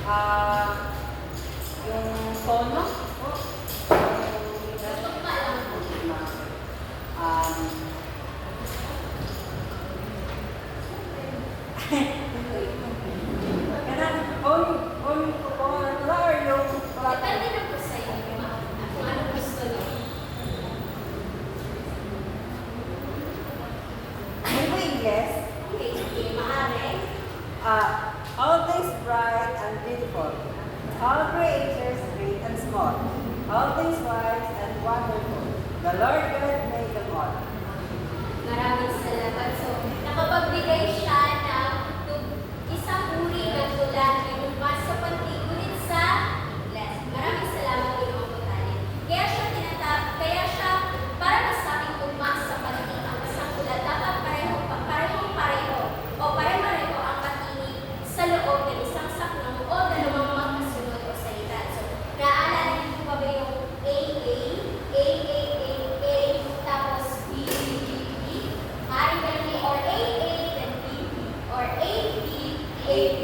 Yung tono, Depende na po sa inyo, ma'am. Kung ano gusto niyo. Okay, sige, maaari. Always bright and beautiful. All creatures great and small. All things wise and wonderful. The Lord God made them all. Maraming salamat. So, nakapagbigay siya ng isang uri ng tula na lumabas sa pantigulit sa Ingles. Maraming salamat din mga putanin. Kaya siya, para masabing tumas sa pantig ang isang tula, dapat pareho o pare-pareho ang patinig sa loob ng isang saklong o dalawang magkasunod o salita. So, naaalala niyo pa ba yung A, tapos B, maaaring ganun or A, then B, or A, B, A, B.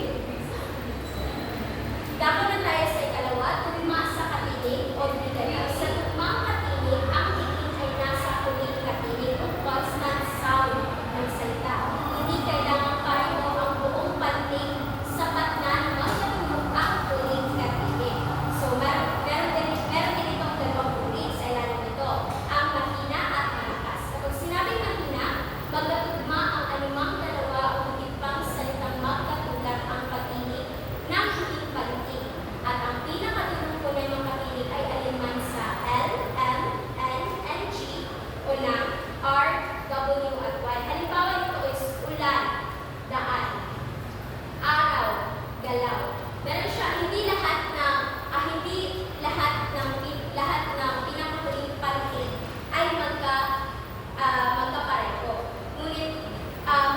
Dako na tayo sa ikalawa, tugma sa katinig o bigay. Sa tugmang katinig, ang tinig ay nasa huling katinig o constant sound ng salita. Hindi kailangan pareho ang buong pantig sapat na matutugmog ang huling katinig. So, meron din itong dalawang uri sa ilalim nito, ang mahina at malakas. Kapag sinabing mahina, magkatugma ang anumang dalawa o higit pang salitang magkatulad ang patinig ng higit pantig. At ang pinakadulong po ng mga patinig ay alinman sa L, M, N, N, G o ng R, W at Y. Halimbawa nito is ulan, daan, araw, galaw. Meron siya, hindi lahat ng pinakahuling pantig ay magkapareho. Ngunit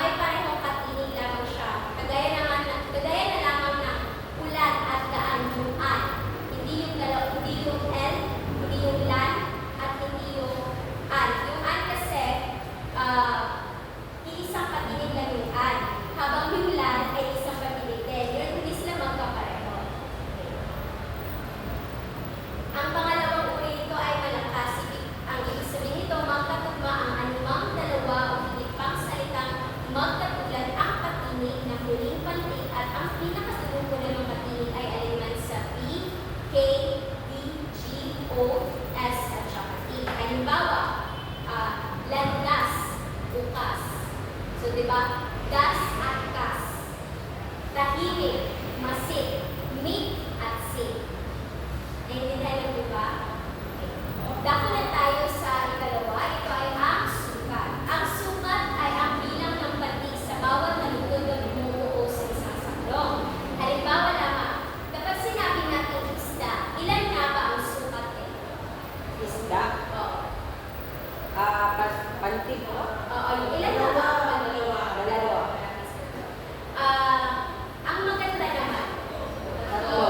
may parehong katinig lamang siya. Kagaya na lamang ng ulan at daan yung an. Hindi yung galaw, hindi yung L, hindi yung lan, at hindi yung an. Yung an kasi, iisang katinig lang yung an. Habang yung lan ay isang katinig din. Yun, hindi sila magkapareho. Ang pangalawang uri nito ay malakas. Ang ibig sabihin nito, magkatugma ang anumang dalawa o higit pang salitang magkatulad ang patinig na huling pantig at ang pinakatulong po ng patinig ay alinman sa P, K, D, G, O, S at saka E. Halimbawa, landas, bukas. So, di ba? Das at kas. Tahimik, masik, meet at sing. Naintindihan niyo ba? Dako na tayo sa ikalawa. Ito ay ang sukat. Ang sukat ay ang bilang ng pantig sa bawat nalugod na bumubuo sa isang saklong. Halimbawa lamang, kapag sinabi natin isda, ilan nga ba ang sukat nito? Isda. Oo. Pantig mo? Oo, ilan nga ba ang pantig? Dalawa. Ang maganda naman. Tatlo.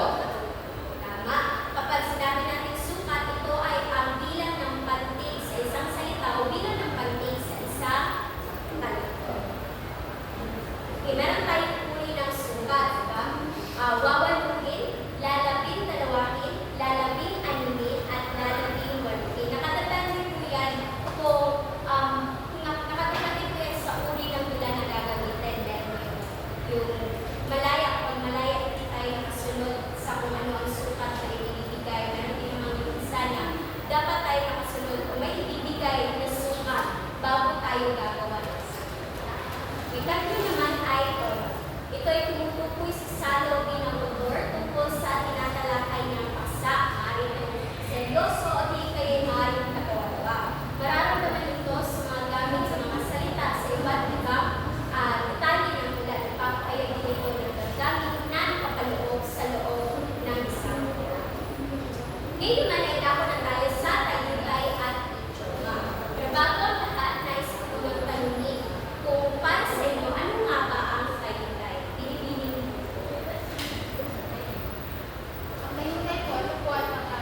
Tama. Kapag sinabi natin sukat, ito ay ang bilang ng pantig sa isang salita o bilang ng pantig sa isang talito. Okay, meron tayong uri ng sukat, diba? Wawaluhin, lalabing dalawahin, lalabing animin, at lalabing waluhin. Nakatandaan niyo po yan kung nakatandaan niyo po yan sa uri ng tula na gagamitin. Meron yung malaya, kapag malaya, hindi tayo nakasunod sa kung ano ang sukat na ibibigay. Meron din naman yung isa na dapat tayo nakasunod kung may ibibigay na sukat bago tayo gagawa ng sukat. Ikatlo naman ay ito. Ito ay tumutukoy sa salawin ng motor tungkol sa tinatalakay ng paksa. Maaaring ito seryoso o di kayo maaaring katawa-tawa. Mararamdaman ito sa mga gamit sa mga salita sa iba't ibang detalye ng tula. Ipapahayag din ito ng damdamin na nakapaloob sa loob ng isang tula. Ngayon naman ay dako na tayo sa tagumpay at idioma. Pero bago ang lahat, nais ko mong tanungin kung para sa inyo, ano nga ba ang tagumpay? Binibining Ang mayunay po, ano po ang mga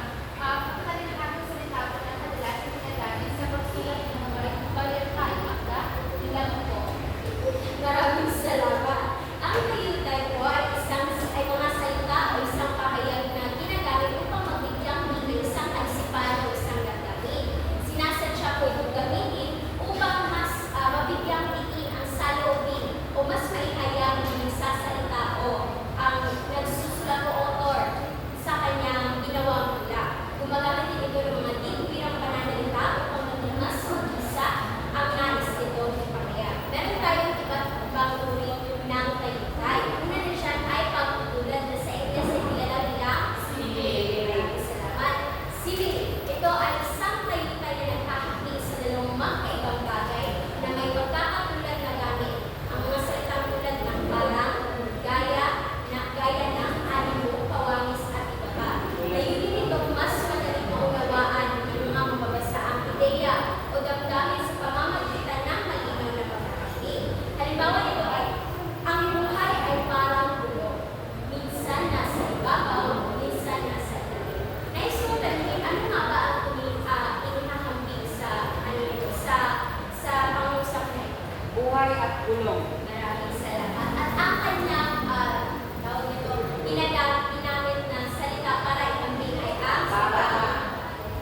buhay at bulong. Maraming salamat. At ang kanyang tawag nito, ginamit na salita para itambing ay ang Tama.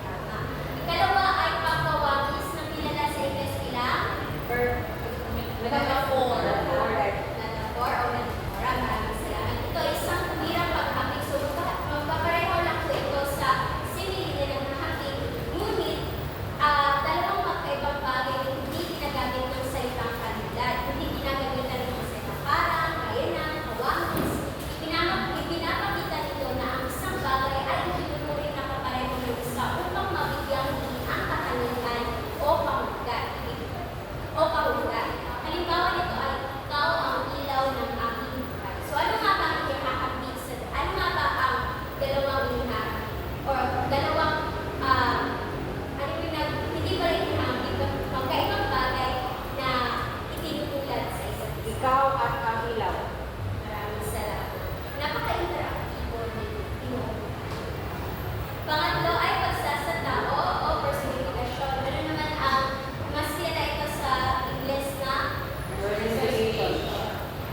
Tama. Ikalawa ay pagwawagis na kilala sa Ingles bilang metaphor. Metaphor o metaphora. Maraming salamat. Ito ay isang tuwirang paghapik. So, magpapareho lang po ito sa simile ng hapik. Ngunit, dalawang magkaibang bagay na hindi ginagamit ng salitang kanilad. Hindi ginagamit ng salita parang, kayanan, kawangis. Ipinapakita nito na ang isang bagay ay itinuturing na kapareho ng isa upang mabigyang din ang katanungan o pahulugan. Halimbawa nito ay, ikaw ang ilaw ng aking buhay. So ano nga ba ang ihahambing sa, ano nga ba ang dalawang ihahambing? Or dalawang, hindi ba rin ihahambing, magkaibang bagay na itinutulad sa isa't isa. Ikaw at ang ilaw. Maraming salamat. Napaka-interactibo nito. Pangatlo ay pagsasatao o personification. Ano naman ang mas kilala ito sa Ingles na Personification.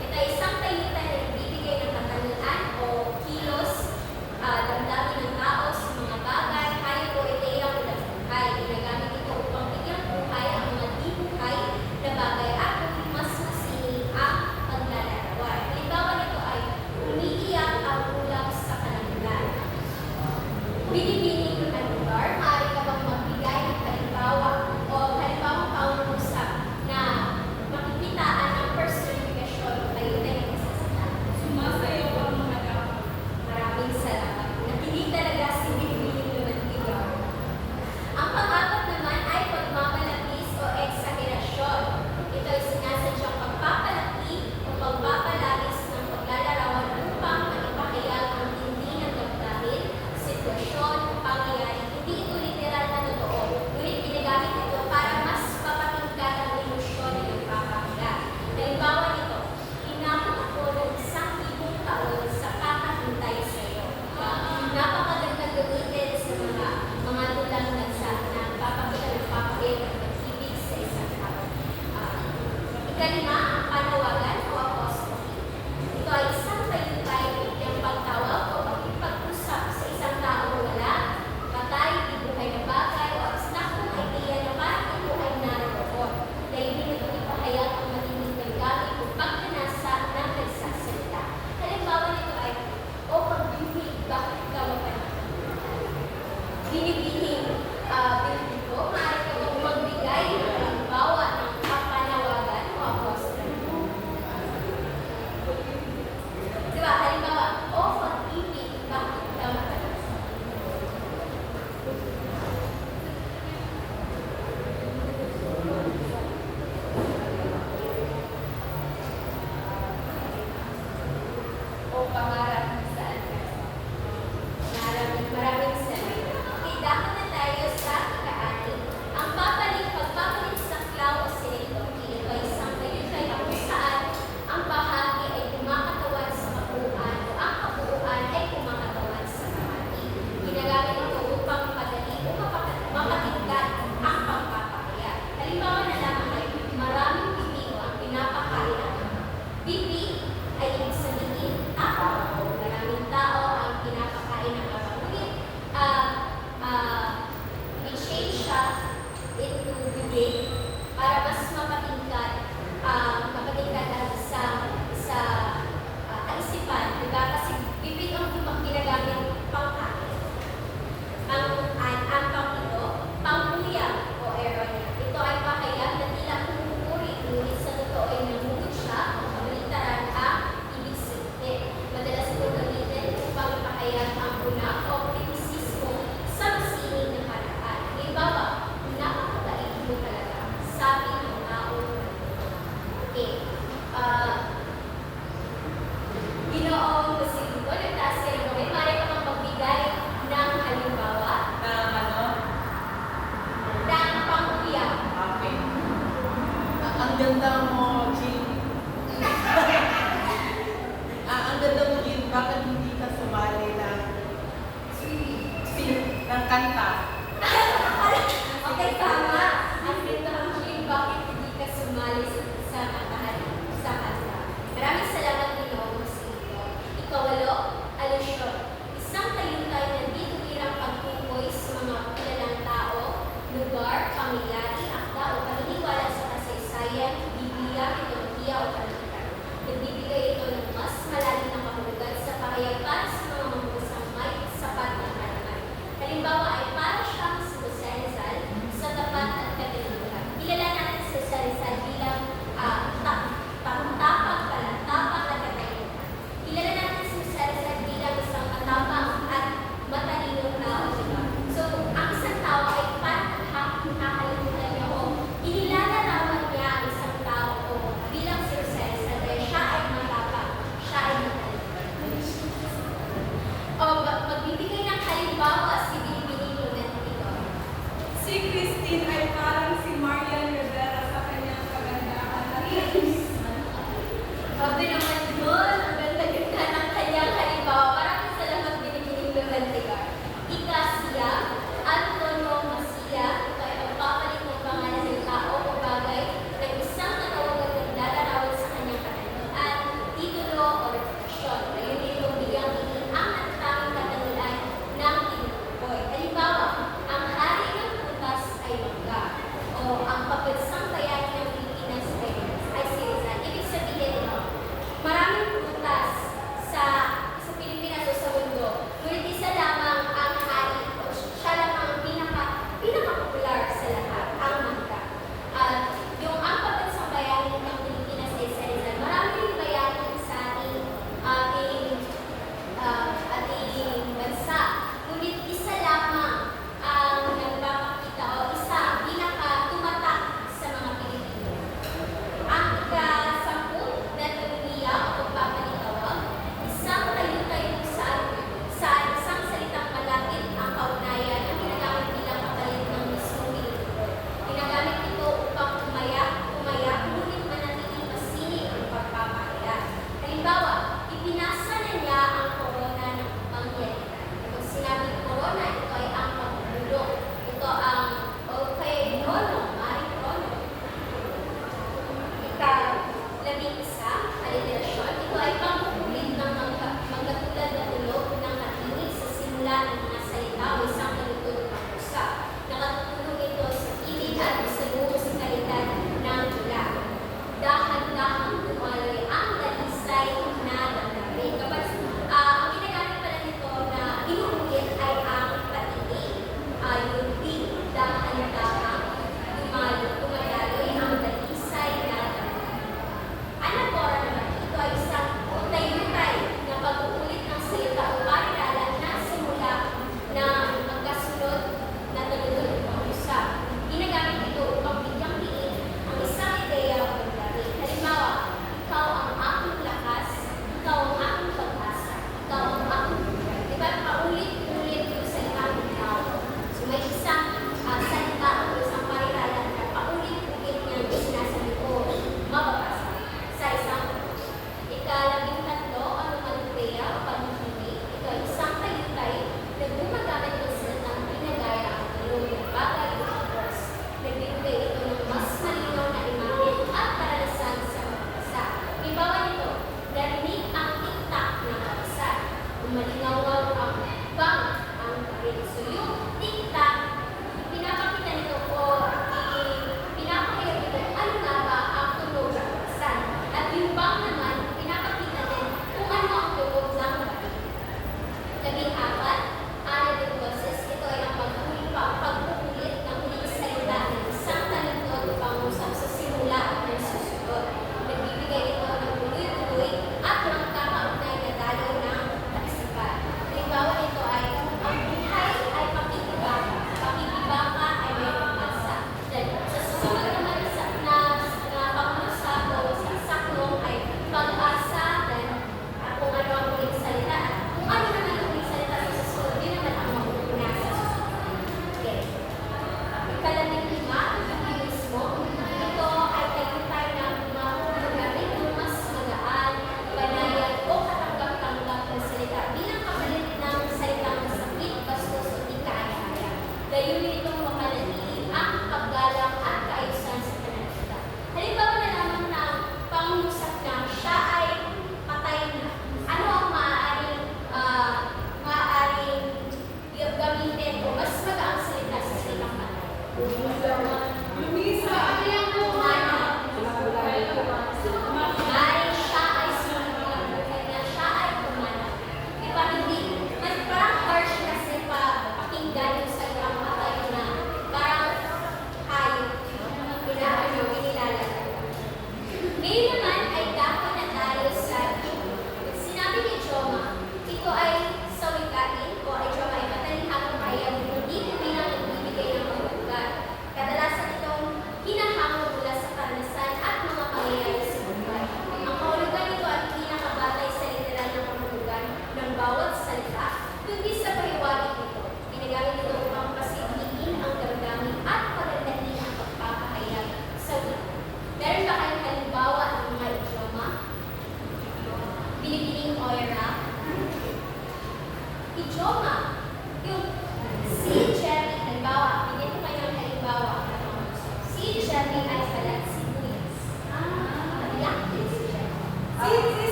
ito ay isang kayutan na nagbibigay ng katanungan o kilos, damdamin ng tao sa mga bagay, hayop o ideya mula sa buhay. Ginagamit ito upang bigyang buhay ang mga di-buhay na bagay at mas masining ang paglalarawan. Halimbawa nito ay umiiyak ang ulam sa kalangitan. Binibining ang lugar, maaari ka bang magbigay ng halimbawa o halimbawang kausap na makikitaan ng personification o kayutan ng pagsasatao. Sumasayaw ang mga tao. Maraming salamat. Nakinig talaga si Binibining Lumatigaw. Ang pang-apat naman ay pagmamalabis o eksagerasyon. Ito ay sinasadyang pagpapalaki o pagpapalabis ng paglalarawan upang maipahayag ang tindi ng damdamin, sitwasyon, pangyayari. Hindi ito literal na totoo, ngunit ginagamit ito para mas papatinggan ang ilusyon ng nagpapahayag. Halimbawa nito, inabot ako ng 1,000 taon sa kakahintay sa iyo. Napakagandang gamitin sa mga tulang na papakita ng papakit ng pag-ibig sa isang tao. Ikalima, ang panawagan o apostrophe. Ito ay isang kayutay ng pagtawag o pag-usap sa isang tao wala, patay, ibuhay na bagay o abstraktong idea na parang ito ay naroon. Dahil nito ipahayag ang matinding nanggaling o pagkanasa ng nagsasalita. Halimbawa nito ay, o pag-ibig, bakit ka binibihing bibig ko, maaari ka bang magbigay ng halimbawa ng kapanawagan o apostrophe. Diba, halimbawa, o pag-ibig, bakit ka matanong? O pangarap na saan ka? Maraming salamat. Okay, dapat na tayo sa ika-ani. Ang pagpapalit sa klaw o sinitoki, ito ay isang kayutay na kung saan ang bahagi ay kumakatawan sa kabuuan o ang kabuuan ay kumakatawan sa bahagi. Ginagamit ito upang madali o mapatinggan ang pagpapakaya. Halimbawa na lamang ay maraming bibig ang pinapakaya. Bibig ay ibig sabihin tao. Maraming tao ang pinapakain ng kapagulit. I-change siya into bibig para mas mapatinggan ang sa kaisipan. Diba? Kasi bibig ang ginagamit pangkain. Ang pang ito, pangkuyang o eronia. Ito ay pahayag na tila kumukuri, ngunit sa totoo ay namumut siya o kabaligtaran ang ibig sabihin. Madalas ito gamitin upang ipahayag ang una o kritisismo sa masining na paraan. Halimbawa, napakataig mo talaga, sabi ng tao. Okay. Ginoong Basilio, nagtaas ka ng gawin. Maaari ka bang magbigay ng halimbawa ng pangkuyang. Okay. Ang ganda mo, Jean. Ang ganda mo, Jean. Bakit hindi ka sumali ng kanta? Okay, tama. Ang ganda ng Jean, bakit hindi ka sumali sa gamit o tiya o kalutan. Nagbibigay ito ng mas malalim na kahulugan sa pahayag para sa mga mangusang may sapat na karangan. Halimbawa ay para siyang si Jose Rizal sa tapat at katalinuhan. Kilala natin si Jose Rizal bilang tapang palantapang at katalinuhan. Kilala natin si Jose Rizal bilang isang matapang at matalinong tao, diba? So, ang isang tao ay parang nakakalimutan niyo o inilalarawan niya ang isang tao o bilang si Jose Rizal dahil siya ay matapang, siya ay matalino. O magbibigay ng halimbawa si Binibini Lunetico. Si Christine ay parang si Marian Rivera sa kanyang kagandahan. Sabi naman doon, ang ganda-ganda ng kanyang halimbawa. Maraming salamat Binibini Lunetico. Ika siya, Antonio Masia, ito ay pagpapalit ng pangalan ng tao o bagay ng isang katawagan ng lalarawan sa kanyang katanungan, titulo o reputasyon. Ngayon itong bigyang tingin ang natatanging katanungan ng tinutukoy. Halimbawa, ang hari ng putas ay mangga o ang pabansang bayani ng Pilipinas ay si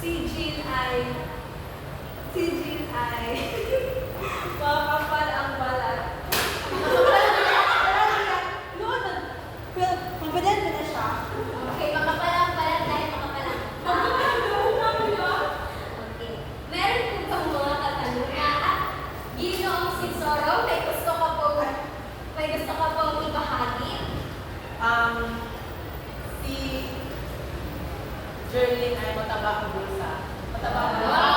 Si Jean ay makakapal ang balat. Confident na siya. Okay, makapal ang balat dahil makapal ang Okay. Meron po bang mga katanungan? At Ginoong Sinsoro, may gusto ka pong ibahagi? Si Jerlyn ay mataba ang bulsa. Mataba ang bulsa. Wow!